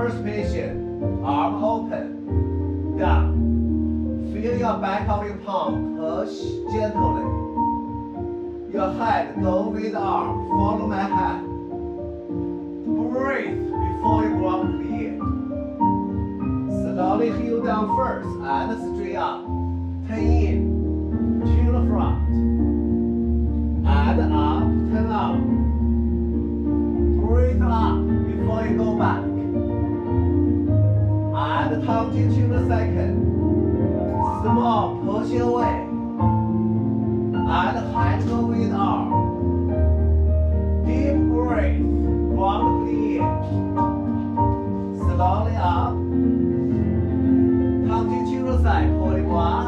First position, arm open, down. Feel your back of your palm, push gently. Your head go with arm, follow my hand. Breathe before you ground plié. Slowly heel down first and straight up. Turn in to the front. And up, turn out. Breathe up before you go back. And turn to the second. Small push away. And head go with arm. Deep breath, ground plié. Slowly up. Turn to the side, holding one.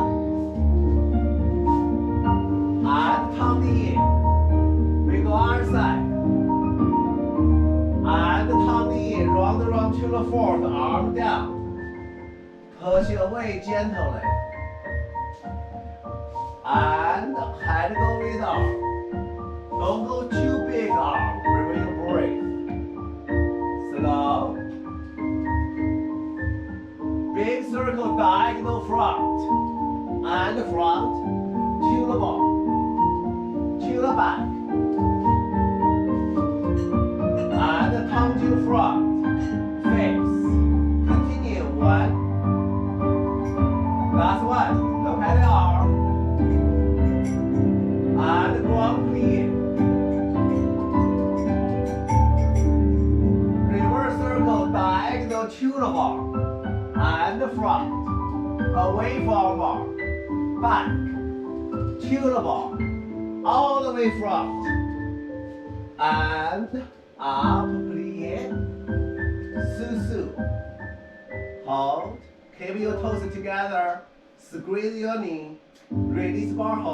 And turn in. We go other side. And turn in, round around to the fourth, arm down. Push away gently. And head go with arm. Don't go too big arm, remember your breath. Slow. Big circle diagonal front. And front to the ball. To the back. And turn to front. Face. Continue. One. Last one. Look at the arm. And ground plié. Reverse circle diagonal to the bar. And front. Away from bar. Back. To the bar. All the way front. And up, plié. Su-su. Hold. Keep your toes together. Squeeze your knee. Release bar hold.